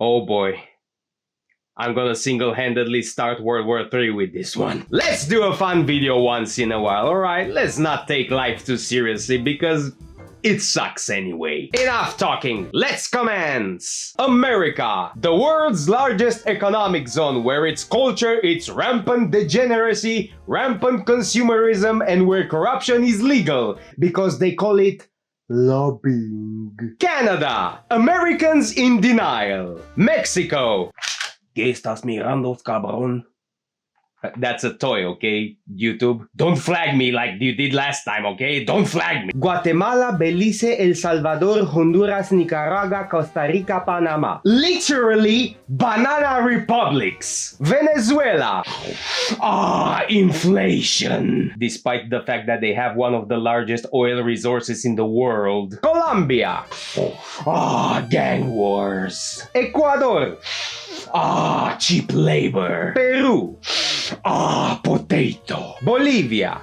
Oh boy. I'm gonna single-handedly start World War III with this one. Let's do a fun video once in a while, alright? Let's not take life too seriously because it sucks anyway. Enough talking, let's commence! America, the world's largest economic zone where its culture, its rampant degeneracy, rampant consumerism, and where corruption is legal because they call it lobbying. Canada, Americans in denial. Mexico, ¿Qué estás mirando, cabrón? That's a toy, okay, YouTube? Don't flag me like you did last time, okay? Don't flag me! Guatemala, Belize, El Salvador, Honduras, Nicaragua, Costa Rica, Panama. Literally, banana republics! Venezuela! Inflation! Despite the fact that they have one of the largest oil resources in the world. Colombia! Gang wars. Ecuador! Cheap labor. Peru. Potato. Bolivia.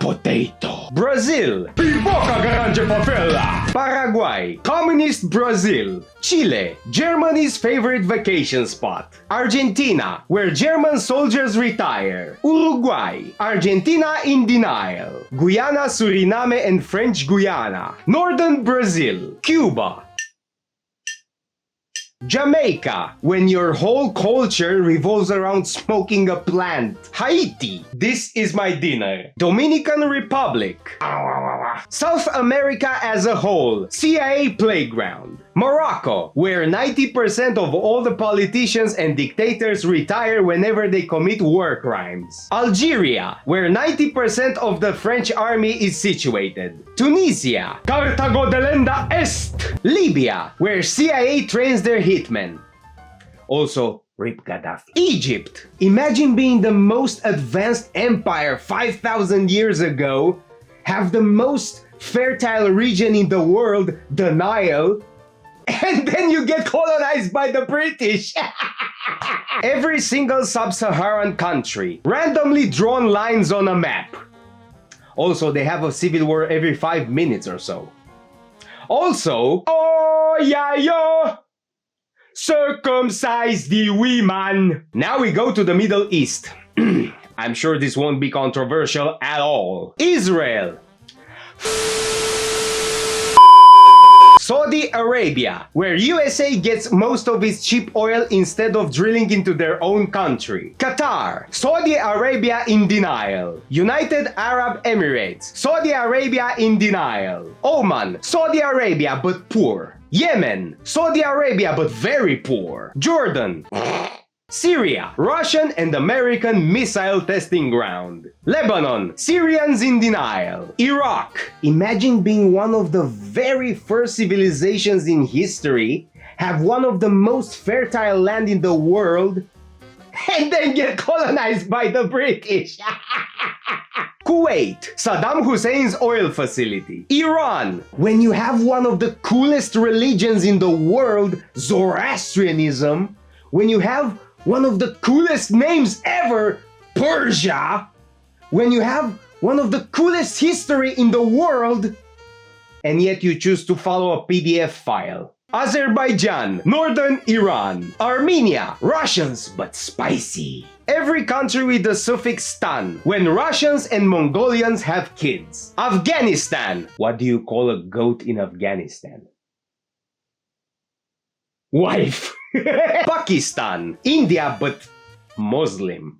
Potato. Brazil. Pipoca garanja papela. Paraguay. Communist Brazil. Chile. Germany's favorite vacation spot. Argentina, where German soldiers retire. Uruguay. Argentina in denial. Guyana, Suriname, and French Guiana. Northern Brazil. Cuba. Jamaica, when your whole culture revolves around smoking a plant. Haiti, this is my dinner. Dominican Republic. South America as a whole, CIA playground. Morocco, where 90% of all the politicians and dictators retire whenever they commit war crimes. Algeria, where 90% of the French army is situated. Tunisia, Cartago de Lenda Est. Libya, where CIA trains their hitmen. Also, Rip Gaddafi. Egypt, imagine being the most advanced empire 5,000 years ago, have the most fertile region in the world, the Nile, and then you get colonized by the British. Every single sub-Saharan country, randomly drawn lines on a map. Also, they have a civil war every 5 minutes or so. Also, circumcise the women. Now we go to the Middle East. I'm sure this won't be controversial at all. Israel. Saudi Arabia, where USA gets most of its cheap oil instead of drilling into their own country. Qatar, Saudi Arabia in denial. United Arab Emirates, Saudi Arabia in denial. Oman, Saudi Arabia but poor. Yemen, Saudi Arabia but very poor. Jordan. Syria, Russian and American missile testing ground. Lebanon, Syrians in denial. Iraq, imagine being one of the very first civilizations in history, have one of the most fertile land in the world, and then get colonized by the British. Kuwait, Saddam Hussein's oil facility. Iran, when you have one of the coolest religions in the world, Zoroastrianism, when you have one of the coolest names ever, Persia, when you have one of the coolest history in the world, and yet you choose to follow a PDF file. Azerbaijan, Northern Iran. Armenia, Russians but spicy. Every country with the suffix stan, when Russians and Mongolians have kids. Afghanistan, what do you call a goat in Afghanistan? Wife. Pakistan, India but Muslim.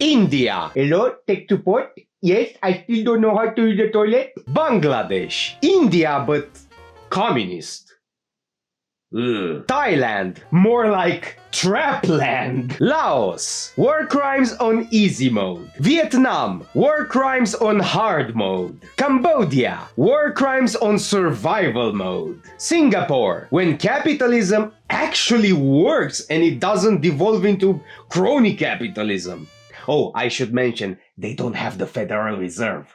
India. Hello, tech support? Yes, I still don't know how to use the toilet. Bangladesh, India but communist. Thailand, more like Trapland. Laos, war crimes on easy mode. Vietnam, war crimes on hard mode. Cambodia, war crimes on survival mode. Singapore, when capitalism actually works and it doesn't devolve into crony capitalism. Oh, I should mention, they don't have the Federal Reserve.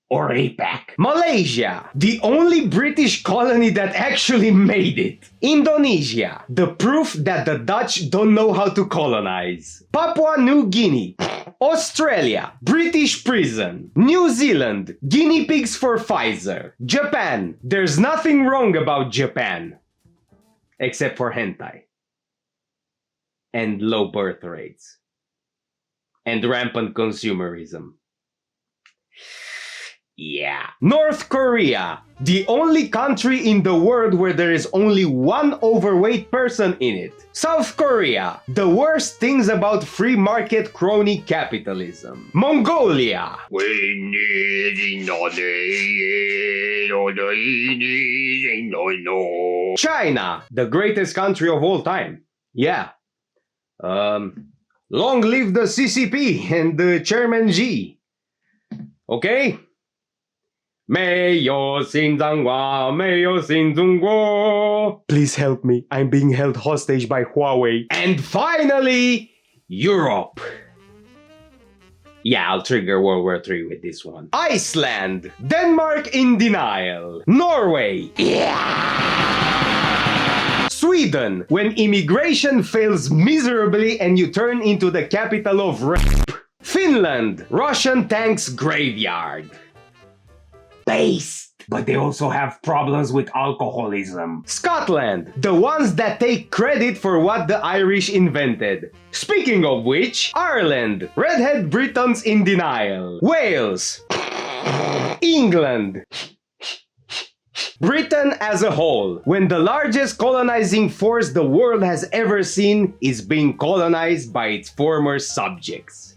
Or APAC. Malaysia, the only British colony that actually made it. Indonesia, the proof that the Dutch don't know how to colonize. Papua New Guinea. Australia, British prison. New Zealand, guinea pigs for Pfizer. Japan, there's nothing wrong about Japan. except for hentai. And low birth rates. And rampant consumerism. Yeah. North Korea, the only country in the world where there is only one overweight person in it. South Korea, the worst things about free market crony capitalism. Mongolia. China, the greatest country of all time. Yeah. Long live the CCP and the Chairman Xi. Okay? 没有新中国，没有新中国. Please help me. I'm being held hostage by Huawei. And finally, Europe. Yeah, I'll trigger World War III with this one. Iceland. Denmark in denial. Norway. Yeah. Sweden. When immigration fails miserably and you turn into the capital of rape. Finland. Russian tanks graveyard. Based. But they also have problems with alcoholism. Scotland, the ones that take credit for what the Irish invented. Speaking of which, Ireland, redhead Britons in denial. Wales, England, Britain as a whole, when the largest colonizing force the world has ever seen is being colonized by its former subjects.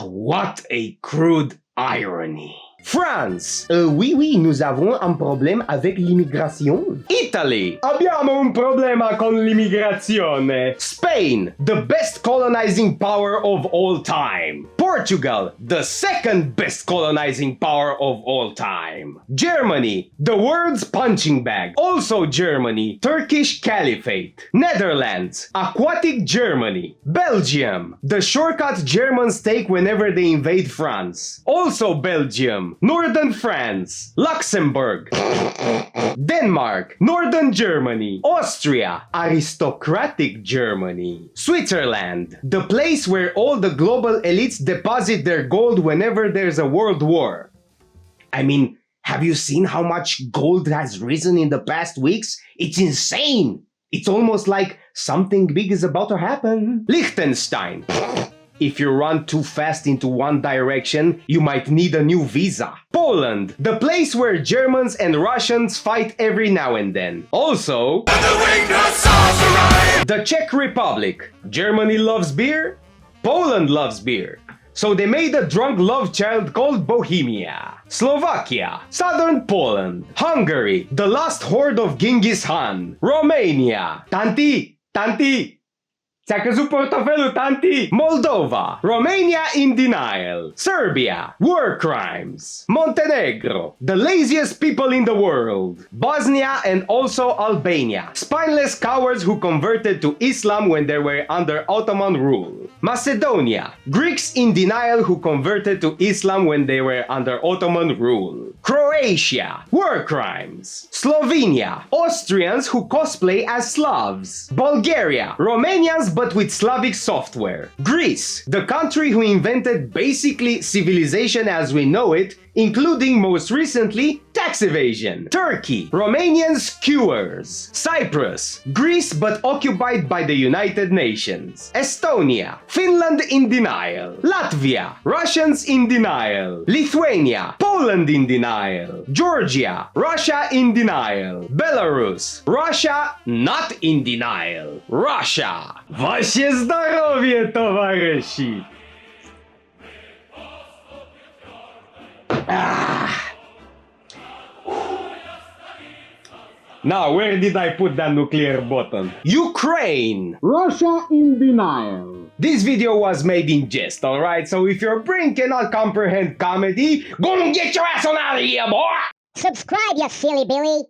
What a crude irony. France. Oui, nous avons un problème avec l'immigration. Italy. Abbiamo un problema con l'immigrazione. Spain. The best colonizing power of all time. Portugal. The second best colonizing power of all time. Germany. The world's punching bag. Also Germany. Turkish Caliphate. Netherlands. Aquatic Germany. Belgium. The shortcut Germans take whenever they invade France. Also Belgium. Northern France, Luxembourg, Denmark, Northern Germany, Austria, aristocratic Germany, Switzerland, the place where all the global elites deposit their gold whenever there's a world war. I mean, have you seen how much gold has risen in the past weeks? It's insane! It's almost like something big is about to happen. Liechtenstein. If you run too fast into one direction, you might need a new visa. Poland, the place where Germans and Russians fight every now and then. Also, the Czech Republic. Germany loves beer, Poland loves beer. So they made a drunk love child called Bohemia. Slovakia, southern Poland. Hungary, the last horde of Genghis Khan. Romania, Tanti, ți-a căzut portofelul, tanti! Moldova, Romania in denial. Serbia, war crimes. Montenegro, the laziest people in the world. Bosnia and also Albania, spineless cowards who converted to Islam when they were under Ottoman rule. Macedonia, Greeks in denial who converted to Islam when they were under Ottoman rule. Croatia, war crimes. Slovenia, Austrians who cosplay as Slavs. Bulgaria, Romanians but with Slavic software. Greece, the country who invented basically civilization as we know it, including most recently tax evasion. Turkey, Romanian skewers. Cyprus, Greece but occupied by the United Nations. Estonia, Finland in denial. Latvia, Russians in denial. Lithuania, Poland in denial. Georgia, Russia in denial. Belarus, Russia not in denial. Russia. Ваше здоровье, товарищи! Now, where did I put that nuclear button? Ukraine! Russia in denial. This video was made in jest, alright? So if your brain cannot comprehend comedy, go and get your ass on out of here, boy! Subscribe, you silly Billy!